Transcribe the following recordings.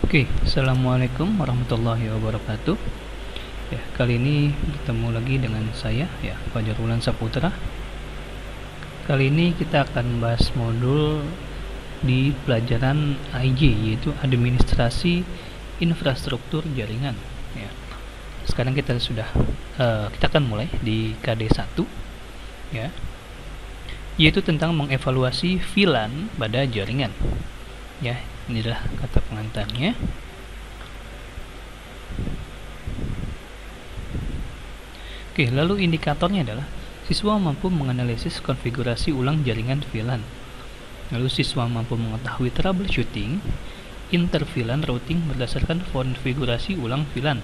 Oke, assalamualaikum warahmatullahi wabarakatuh. Ya, kali ini bertemu lagi dengan saya, ya, Fajar Wulan Saputra. Kali ini kita akan membahas modul di pelajaran AIJ, yaitu Administrasi Infrastruktur Jaringan. Ya. Sekarang kita akan mulai di KD1, ya, yaitu tentang mengevaluasi VLAN pada jaringan. Ya, inilah kata pengantarnya. Oke, lalu indikatornya adalah siswa mampu menganalisis konfigurasi ulang jaringan VLAN. Lalu siswa mampu mengetahui troubleshooting inter-VLAN routing berdasarkan konfigurasi ulang VLAN.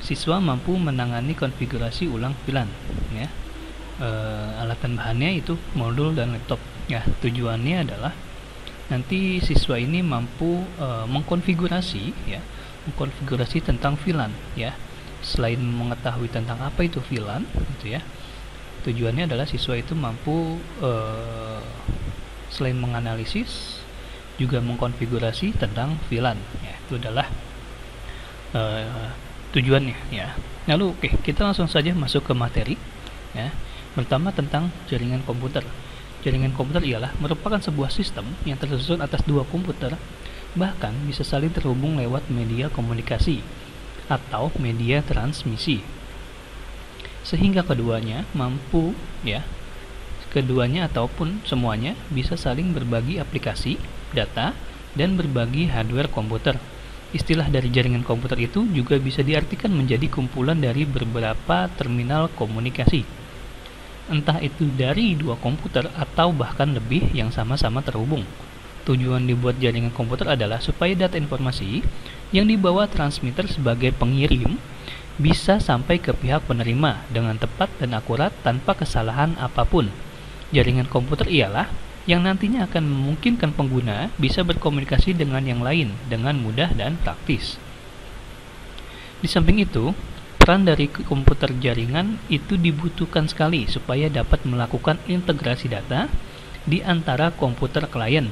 Siswa mampu menangani konfigurasi ulang VLAN. Ya. Alatan bahannya itu modul dan laptop. Ya, tujuannya adalah nanti siswa ini mampu mengkonfigurasi tentang VLAN, ya. Selain mengetahui tentang apa itu VLAN, gitu ya. Tujuannya adalah siswa itu mampu selain menganalisis juga mengkonfigurasi tentang VLAN, ya. Itu adalah tujuannya, ya. Lalu kita langsung saja masuk ke materi, ya. Pertama tentang jaringan komputer. Jaringan komputer ialah merupakan sebuah sistem yang tersusun atas dua komputer, bahkan bisa saling terhubung lewat media komunikasi atau media transmisi, sehingga keduanya ataupun semuanya bisa saling berbagi aplikasi, data, dan berbagi hardware komputer. Istilah dari jaringan komputer itu juga bisa diartikan menjadi kumpulan dari beberapa terminal komunikasi, entah itu dari dua komputer atau bahkan lebih yang sama-sama terhubung. Tujuan dibuat jaringan komputer adalah supaya data informasi yang dibawa transmitter sebagai pengirim bisa sampai ke pihak penerima dengan tepat dan akurat tanpa kesalahan apapun. Jaringan komputer ialah yang nantinya akan memungkinkan pengguna bisa berkomunikasi dengan yang lain dengan mudah dan praktis. Di samping itu, peran dari komputer jaringan itu dibutuhkan sekali supaya dapat melakukan integrasi data di antara komputer klien.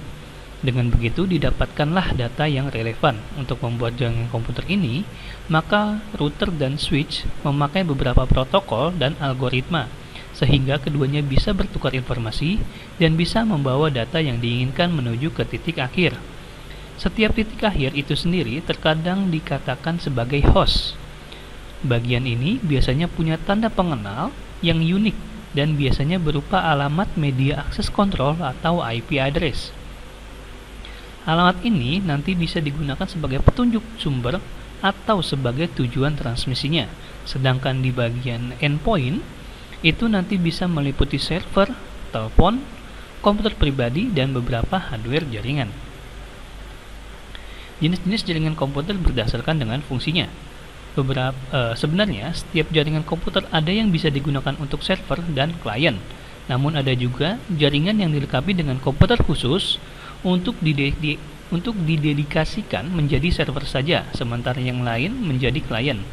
Dengan begitu didapatkanlah data yang relevan. Untuk membuat jaringan komputer ini, maka router dan switch memakai beberapa protokol dan algoritma, sehingga keduanya bisa bertukar informasi dan bisa membawa data yang diinginkan menuju ke titik akhir. Setiap titik akhir itu sendiri terkadang dikatakan sebagai host. Bagian ini biasanya punya tanda pengenal yang unik dan biasanya berupa alamat media akses kontrol atau IP address. Alamat ini nanti bisa digunakan sebagai petunjuk sumber atau sebagai tujuan transmisinya. Sedangkan di bagian endpoint itu nanti bisa meliputi server, telepon, komputer pribadi, dan beberapa hardware jaringan. Jenis-jenis jaringan komputer berdasarkan dengan fungsinya. Sebenarnya setiap jaringan komputer ada yang bisa digunakan untuk server dan klien. Namun ada juga jaringan yang dilengkapi dengan komputer khusus untuk didedikasikan menjadi server saja, sementara yang lain menjadi klien.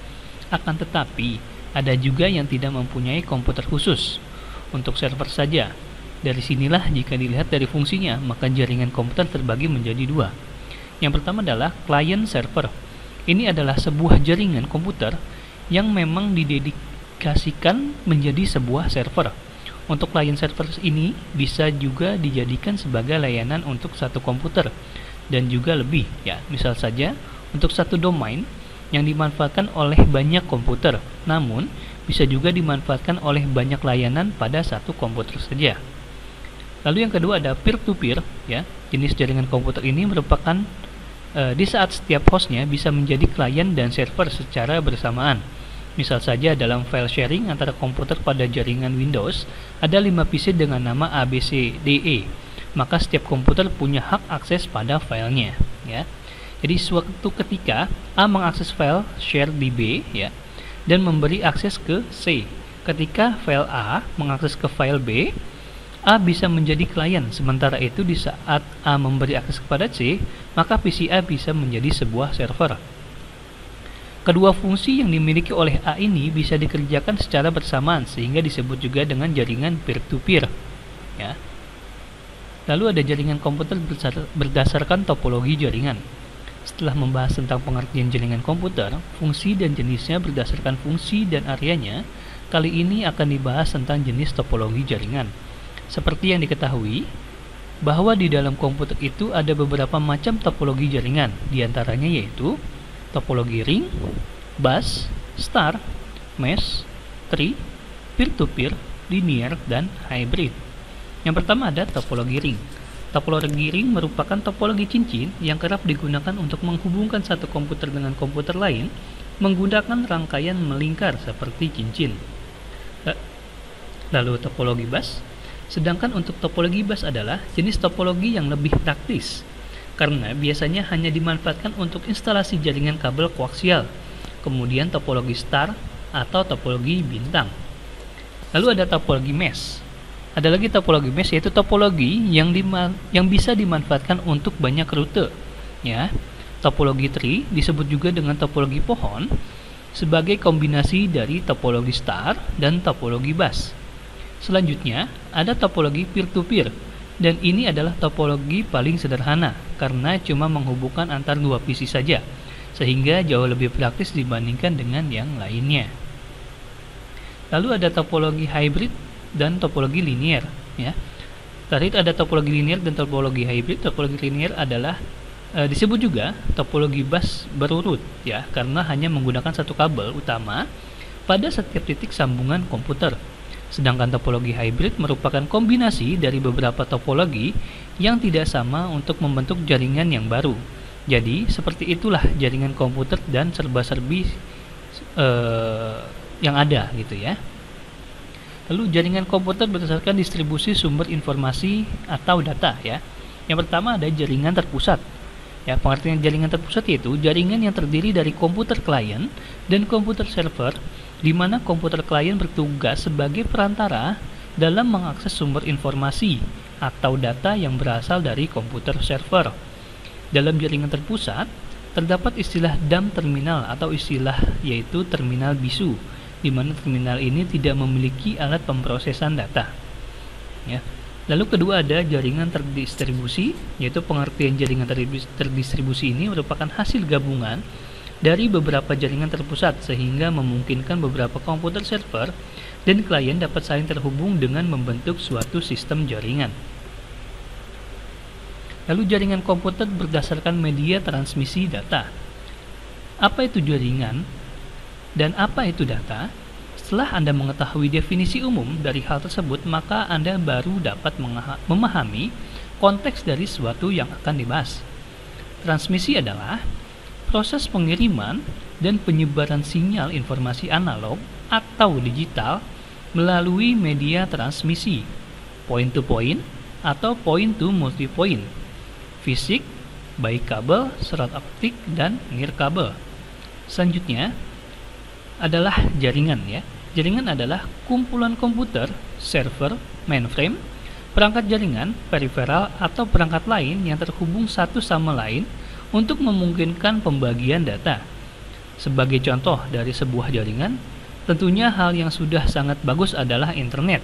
Akan tetapi ada juga yang tidak mempunyai komputer khusus untuk server saja. Dari sinilah jika dilihat dari fungsinya, maka jaringan komputer terbagi menjadi dua. Yang pertama adalah client server. Ini adalah sebuah jaringan komputer yang memang didedikasikan menjadi sebuah server. Untuk client server ini bisa juga dijadikan sebagai layanan untuk satu komputer dan juga lebih, ya. Misal saja untuk satu domain yang dimanfaatkan oleh banyak komputer, namun bisa juga dimanfaatkan oleh banyak layanan pada satu komputer saja. Lalu yang kedua ada peer-to-peer, ya. Jenis jaringan komputer ini merupakan di saat setiap hostnya bisa menjadi klien dan server secara bersamaan. Misal saja dalam file sharing antara komputer pada jaringan Windows ada 5 PC dengan nama ABCDE, maka setiap komputer punya hak akses pada filenya, ya. Jadi suatu ketika A mengakses file share di B, ya, dan memberi akses ke C. Ketika file A mengakses ke file B, A bisa menjadi klien, sementara itu di saat A memberi akses kepada C, maka PC A bisa menjadi sebuah server. Kedua fungsi yang dimiliki oleh A ini bisa dikerjakan secara bersamaan sehingga disebut juga dengan jaringan peer-to-peer, ya. Lalu ada jaringan komputer berdasarkan topologi jaringan. Setelah membahas tentang pengertian jaringan komputer, fungsi dan jenisnya berdasarkan fungsi dan areanya, kali ini akan dibahas tentang jenis topologi jaringan. Seperti yang diketahui, bahwa di dalam komputer itu ada beberapa macam topologi jaringan, diantaranya yaitu topologi ring, bus, star, mesh, tree, peer-to-peer, linear, dan hybrid. Yang pertama ada topologi ring. Topologi ring merupakan topologi cincin yang kerap digunakan untuk menghubungkan satu komputer dengan komputer lain menggunakan rangkaian melingkar seperti cincin. Lalu topologi bus. Sedangkan untuk topologi bus adalah jenis topologi yang lebih praktis karena biasanya hanya dimanfaatkan untuk instalasi jaringan kabel koaksial. Kemudian topologi star atau topologi bintang. Lalu ada topologi mesh. Ada lagi topologi mesh, yaitu topologi yang bisa dimanfaatkan untuk banyak rute. Ya, topologi tree disebut juga dengan topologi pohon sebagai kombinasi dari topologi star dan topologi bus. Selanjutnya, ada topologi peer-to-peer, dan ini adalah topologi paling sederhana karena cuma menghubungkan antar dua PC saja, sehingga jauh lebih praktis dibandingkan dengan yang lainnya. Lalu ada topologi hybrid dan topologi linear. Ya, tadi ada topologi linear dan topologi hybrid. Topologi linear adalah disebut juga topologi bus berurut, ya, karena hanya menggunakan satu kabel utama pada setiap titik sambungan komputer. Sedangkan topologi hybrid merupakan kombinasi dari beberapa topologi yang tidak sama untuk membentuk jaringan yang baru. Jadi, seperti itulah jaringan komputer dan serba-serbi yang ada gitu ya. Lalu jaringan komputer berdasarkan distribusi sumber informasi atau data ya. Yang pertama ada jaringan terpusat. Ya, pengertian jaringan terpusat yaitu jaringan yang terdiri dari komputer klien dan komputer server, di mana komputer klien bertugas sebagai perantara dalam mengakses sumber informasi atau data yang berasal dari komputer server. Dalam jaringan terpusat, terdapat istilah DAM terminal atau istilah yaitu terminal bisu, di mana terminal ini tidak memiliki alat pemrosesan data. Ya. Lalu kedua ada jaringan terdistribusi, yaitu pengertian jaringan terdistribusi ini merupakan hasil gabungan dari beberapa jaringan terpusat sehingga memungkinkan beberapa komputer server dan klien dapat saling terhubung dengan membentuk suatu sistem jaringan. Lalu jaringan komputer berdasarkan media transmisi data. Apa itu jaringan dan apa itu data? Setelah Anda mengetahui definisi umum dari hal tersebut, maka Anda baru dapat memahami konteks dari sesuatu yang akan dibahas. Transmisi adalah proses pengiriman dan penyebaran sinyal informasi analog atau digital melalui media transmisi, point to point atau point to multipoint, fisik, baik kabel, serat optik, dan nirkabel. Selanjutnya adalah jaringan ya. Jaringan adalah kumpulan komputer, server, mainframe, perangkat jaringan, periferal, atau perangkat lain yang terhubung satu sama lain untuk memungkinkan pembagian data. Sebagai contoh dari sebuah jaringan, tentunya hal yang sudah sangat bagus adalah internet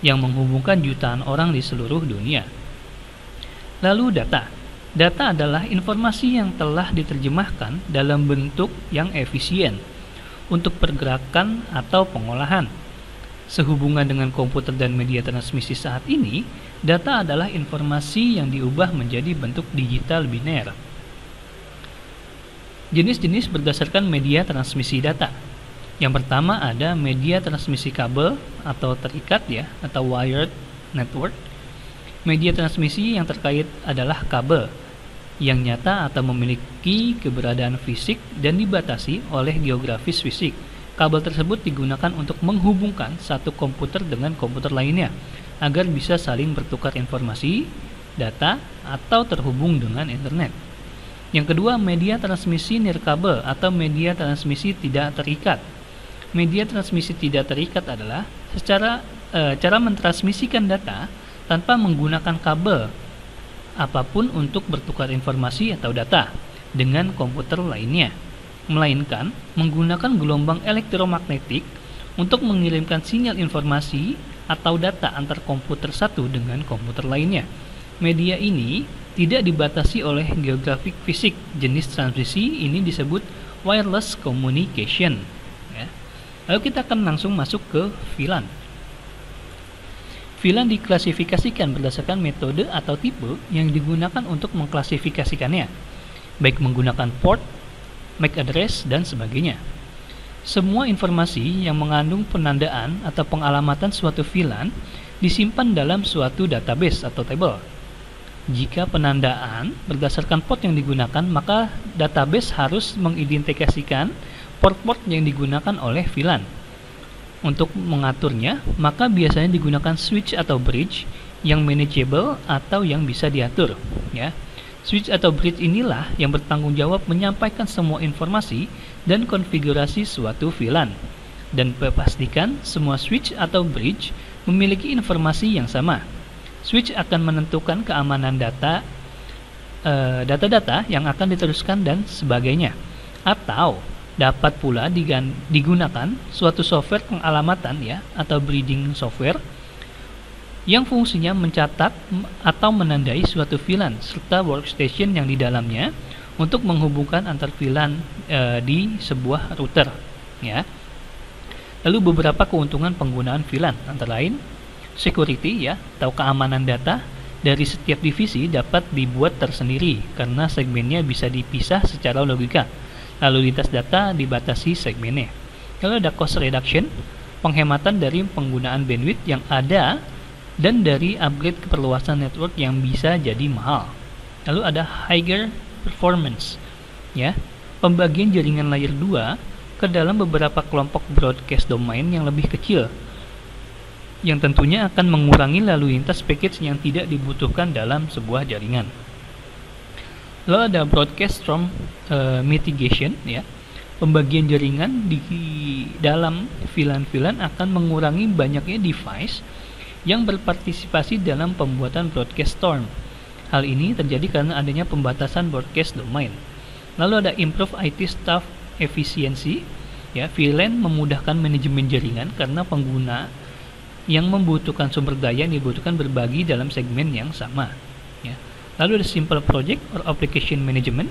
yang menghubungkan jutaan orang di seluruh dunia. Lalu data. Data adalah informasi yang telah diterjemahkan dalam bentuk yang efisien untuk pergerakan atau pengolahan. Sehubungan dengan komputer dan media transmisi saat ini, data adalah informasi yang diubah menjadi bentuk digital biner. Jenis-jenis berdasarkan media transmisi data. Yang pertama ada media transmisi kabel atau terikat ya, atau wired network. Media transmisi yang terkait adalah kabel yang nyata atau memiliki keberadaan fisik dan dibatasi oleh geografis fisik. Kabel tersebut digunakan untuk menghubungkan satu komputer dengan komputer lainnya agar bisa saling bertukar informasi, data, atau terhubung dengan internet. Yang kedua, media transmisi nirkabel atau media transmisi tidak terikat. Media transmisi tidak terikat adalah cara mentransmisikan data tanpa menggunakan kabel apapun untuk bertukar informasi atau data dengan komputer lainnya, melainkan menggunakan gelombang elektromagnetik untuk mengirimkan sinyal informasi atau data antar komputer satu dengan komputer lainnya. Media ini tidak dibatasi oleh geografik fisik. Jenis transmisi ini disebut wireless communication. Ya. Lalu kita akan langsung masuk ke VLAN. VLAN diklasifikasikan berdasarkan metode atau tipe yang digunakan untuk mengklasifikasikannya, baik menggunakan port, MAC address, dan sebagainya. Semua informasi yang mengandung penandaan atau pengalamatan suatu VLAN disimpan dalam suatu database atau table. Jika penandaan berdasarkan port yang digunakan, maka database harus mengidentifikasikan port-port yang digunakan oleh VLAN. Untuk mengaturnya, maka biasanya digunakan switch atau bridge yang manageable atau yang bisa diatur. Ya. Switch atau bridge inilah yang bertanggung jawab menyampaikan semua informasi dan konfigurasi suatu VLAN. Dan pastikan semua switch atau bridge memiliki informasi yang sama. Switch akan menentukan keamanan data-data yang akan diteruskan dan sebagainya. Atau dapat pula digunakan suatu software pengalamatan ya atau bridging software yang fungsinya mencatat atau menandai suatu VLAN serta workstation yang di dalamnya untuk menghubungkan antar VLAN di sebuah router ya. Lalu beberapa keuntungan penggunaan VLAN antara lain security ya atau keamanan data dari setiap divisi dapat dibuat tersendiri karena segmennya bisa dipisah secara logika. Lalu lintas data dibatasi segmennya. Lalu ada cost reduction, penghematan dari penggunaan bandwidth yang ada dan dari upgrade keperluasan network yang bisa jadi mahal. Lalu ada higher performance, ya, pembagian jaringan layer 2 ke dalam beberapa kelompok broadcast domain yang lebih kecil, yang tentunya akan mengurangi lalu lintas package yang tidak dibutuhkan dalam sebuah jaringan. Lalu ada broadcast from mitigation ya. Pembagian jaringan di dalam VLAN akan mengurangi banyaknya device yang berpartisipasi dalam pembuatan broadcast storm. Hal ini terjadi karena adanya pembatasan broadcast domain. Lalu ada improve IT staff efficiency ya. VLAN memudahkan manajemen jaringan karena pengguna yang membutuhkan sumber daya yang dibutuhkan berbagi dalam segmen yang sama ya. Lalu ada simple project or application management.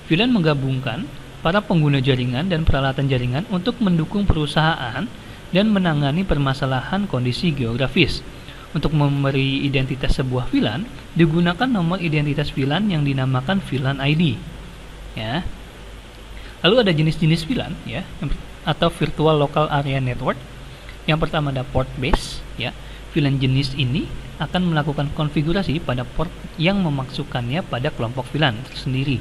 VLAN menggabungkan para pengguna jaringan dan peralatan jaringan untuk mendukung perusahaan dan menangani permasalahan kondisi geografis. Untuk memberi identitas sebuah VLAN, digunakan nomor identitas VLAN yang dinamakan VLAN ID. Ya. Lalu ada jenis-jenis VLAN ya, atau virtual local area network. Yang pertama ada port base ya. VLAN jenis ini akan melakukan konfigurasi pada port yang memasukkannya pada kelompok VLAN tersendiri.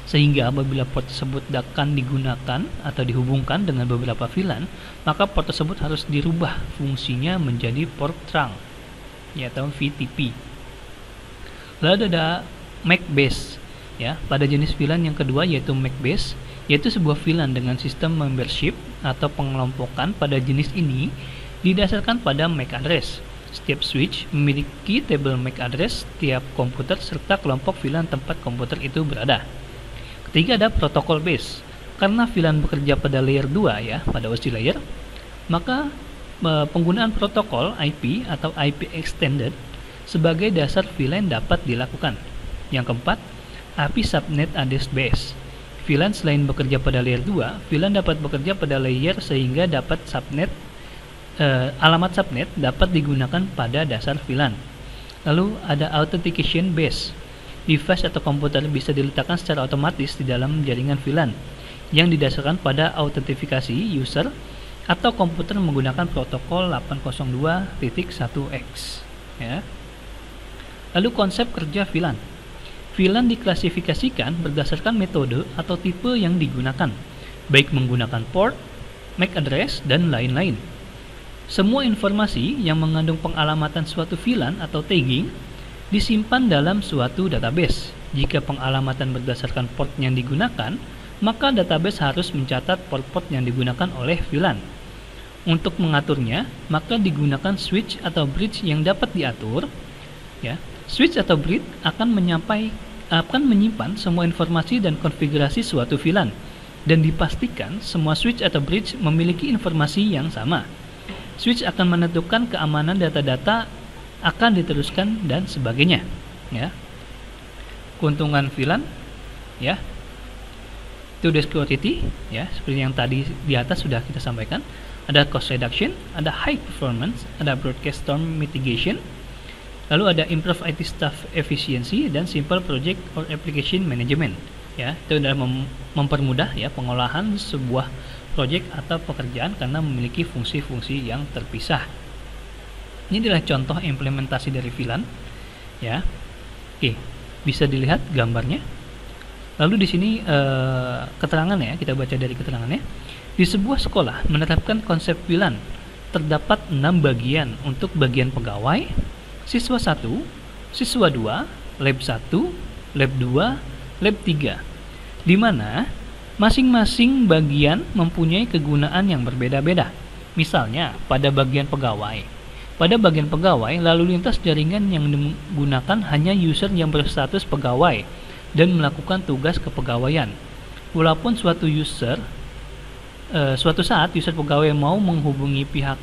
Sehingga apabila port tersebut akan digunakan atau dihubungkan dengan beberapa VLAN, maka port tersebut harus dirubah fungsinya menjadi port trunk ya, atau VTP. Lalu ada MAC base ya. Pada jenis VLAN yang kedua yaitu MAC base, yaitu sebuah VLAN dengan sistem membership atau pengelompokan pada jenis ini didasarkan pada MAC address. Setiap switch memiliki tabel MAC address tiap komputer serta kelompok VLAN tempat komputer itu berada. Ketiga ada protokol base. Karena VLAN bekerja pada layer 2 ya, pada OSI layer, maka penggunaan protokol IP atau IP extended sebagai dasar VLAN dapat dilakukan. Yang keempat, API subnet address base. VLAN selain bekerja pada layer 2, VLAN dapat bekerja pada layer sehingga dapat subnet alamat subnet dapat digunakan pada dasar VLAN. Lalu ada authentication base. Device atau komputer bisa diletakkan secara otomatis di dalam jaringan VLAN yang didasarkan pada autentifikasi user atau komputer menggunakan protokol 802.1x ya. Lalu konsep kerja VLAN. VLAN diklasifikasikan berdasarkan metode atau tipe yang digunakan, baik menggunakan port, MAC address, dan lain-lain. Semua informasi yang mengandung pengalamatan suatu VLAN atau tagging disimpan dalam suatu database. Jika pengalamatan berdasarkan port yang digunakan, maka database harus mencatat port-port yang digunakan oleh VLAN. Untuk mengaturnya, maka digunakan switch atau bridge yang dapat diatur. Ya, switch atau bridge akan menyimpan semua informasi dan konfigurasi suatu VLAN, dan dipastikan semua switch atau bridge memiliki informasi yang sama. Switch akan menentukan keamanan data-data akan diteruskan dan sebagainya ya. keuntungan VLAN ya, itu security ya, seperti yang tadi di atas sudah kita sampaikan. Ada cost reduction, ada high performance, ada broadcast storm mitigation, lalu ada improve IT staff efficiency, dan simple project or application management ya. Itu adalah mempermudah ya pengolahan sebuah project atau pekerjaan karena memiliki fungsi-fungsi yang terpisah. Ini adalah contoh implementasi dari VLAN ya. Oke, bisa dilihat gambarnya. Lalu di sini keterangan ya, kita baca dari keterangannya. Di sebuah sekolah menerapkan konsep VLAN, terdapat 6 bagian untuk bagian pegawai, siswa 1, siswa 2, lab 1, lab 2, lab 3, di mana masing-masing bagian mempunyai kegunaan yang berbeda-beda. Misalnya, pada bagian pegawai, lalu lintas jaringan yang digunakan hanya user yang berstatus pegawai dan melakukan tugas kepegawaian. Walaupun suatu saat user pegawai mau menghubungi pihak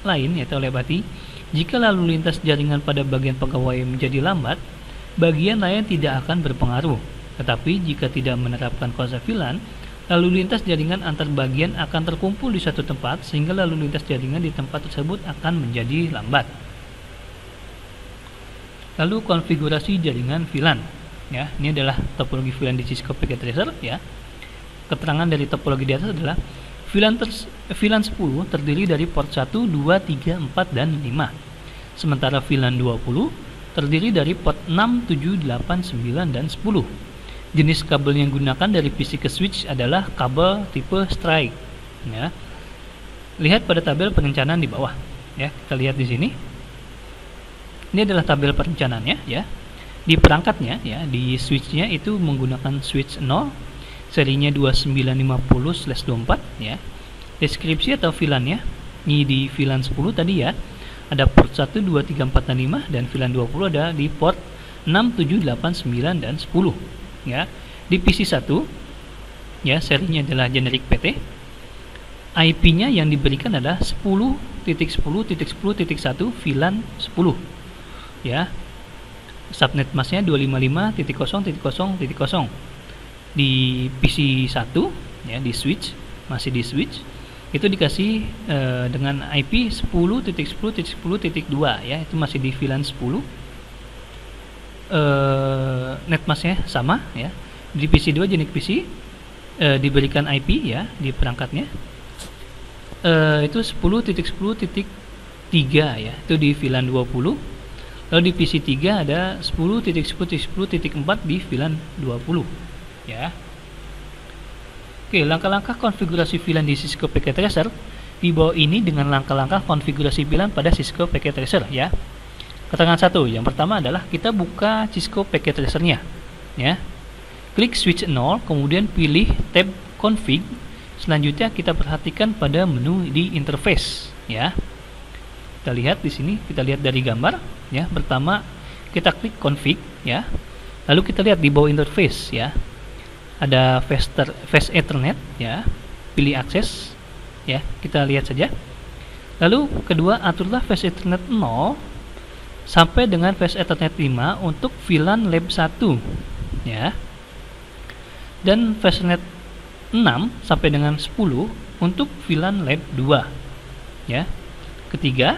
lain yaitu telepati, jika lalu lintas jaringan pada bagian pegawai menjadi lambat, bagian lain tidak akan berpengaruh. Tetapi jika tidak menerapkan konsep VLAN, lalu lintas jaringan antar bagian akan terkumpul di satu tempat sehingga lalu lintas jaringan di tempat tersebut akan menjadi lambat. Lalu konfigurasi jaringan VLAN ya, ini adalah topologi VLAN di Cisco Packet Tracer ya. Keterangan dari topologi di atas adalah VLAN 10 terdiri dari port 1, 2, 3, 4, dan 5. Sementara VLAN 20 terdiri dari port 6, 7, 8, 9, dan 10. Jenis kabel yang digunakan dari PC ke switch adalah kabel tipe strike ya. Lihat pada tabel perencanaan di bawah ya. Kita lihat di sini. Ini adalah tabel perencanaannya ya. Di perangkatnya ya, di switchnya itu menggunakan switch 0, serinya 2950/24 ya. Deskripsi atau VLAN-nya ini di VLAN 10 tadi ya. Ada port 1, 2, 3, 4, dan 5, dan VLAN 20 ada di port 6, 7, 8, 9, dan 10 ya. Di PC1 ya, serinya adalah generic PT. IP-nya yang diberikan adalah 10.10.10.1 VLAN 10 ya. Subnet masknya 255.0.0.0. Di PC1 ya, di switch, masih di switch, itu dikasih dengan IP 10.10.10.2 ya, itu masih di VLAN 10. Netmasknya sama ya. Di PC2 jenis PC diberikan IP ya di perangkatnya itu 10.10.3 ya, itu di VLAN 20. Lalu di PC3 ada 10.10.10.4 di VLAN 20 ya. Oke, langkah-langkah konfigurasi VLAN di Cisco Packet Tracer di bawah ini dengan langkah-langkah konfigurasi VLAN pada Cisco Packet Tracer ya. Keterangan 1, yang pertama adalah kita buka Cisco Packet Tracer-nya ya. Klik switch 0, kemudian pilih tab config. Selanjutnya kita perhatikan pada menu di interface ya. Kita lihat di sini, kita lihat dari gambar ya. Pertama kita klik config ya. Lalu kita lihat di bawah interface ya. Ada fast Ethernet ya. Pilih akses ya. Kita lihat saja. Lalu kedua, aturlah fast Ethernet 0 sampai dengan fast Ethernet 5 untuk VLAN lab 1 ya. Dan fast Ethernet 6 sampai dengan 10 untuk VLAN lab 2 ya. Ketiga,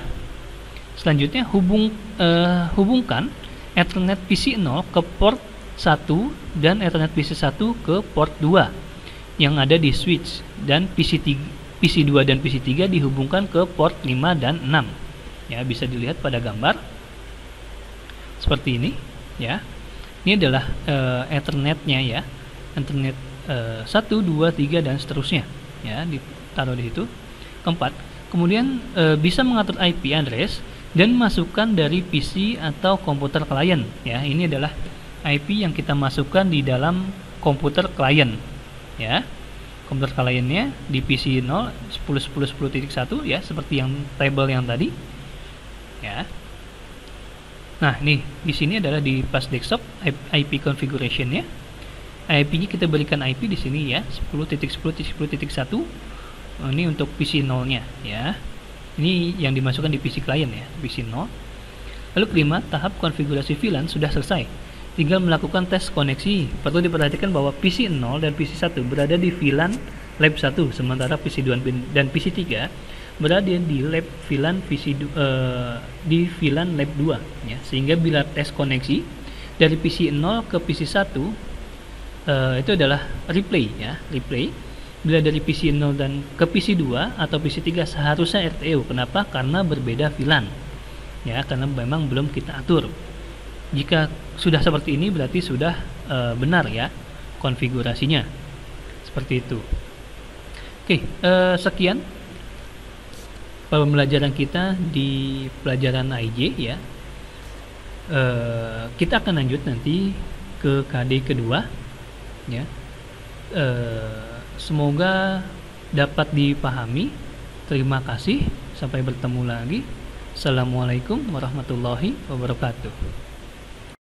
selanjutnya hubungkan Ethernet PC0 ke port 1 dan Ethernet PC1 ke port 2 yang ada di switch, dan PC2 dan PC3 dihubungkan ke port 5 dan 6 ya. Bisa dilihat pada gambar seperti ini ya. Ini adalah Ethernetnya ya. Ethernet 1, 2, 3 dan seterusnya ya, ditaruh di situ. Keempat, kemudian bisa mengatur IP address dan masukkan dari PC atau komputer klien ya. Ini adalah IP yang kita masukkan di dalam komputer klien ya. Komputer kliennya di PC 0 10.10.10.1 ya, seperti yang tabel yang tadi ya. Nah, nih di sini adalah di pas desktop IP configuration-nya. IP-nya kita berikan IP di sini ya, 10.10.10.1. Ini untuk PC 0-nya ya. Ini yang dimasukkan di PC klien ya, PC 0. Lalu kelima, tahap konfigurasi VLAN sudah selesai. tinggal melakukan tes koneksi. Perlu diperhatikan bahwa PC 0 dan PC 1 berada di VLAN lab 1, sementara PC 2 dan PC 3 berada di lab VLAN di VLAN lab 2 ya. Sehingga bila tes koneksi dari PC 0 ke PC 1 itu adalah replay ya, replay. Bila dari PC 0 dan ke PC 2 atau PC 3 seharusnya RTU. Kenapa? Karena berbeda VLAN. Ya, karena memang belum kita atur. Jika sudah seperti ini berarti sudah benar ya konfigurasinya. Seperti itu. Oke, sekian pembelajaran kita di pelajaran AIJ ya. Kita akan lanjut nanti ke KD kedua ya. Semoga dapat dipahami. Terima kasih. Sampai bertemu lagi. Assalamualaikum warahmatullahi wabarakatuh.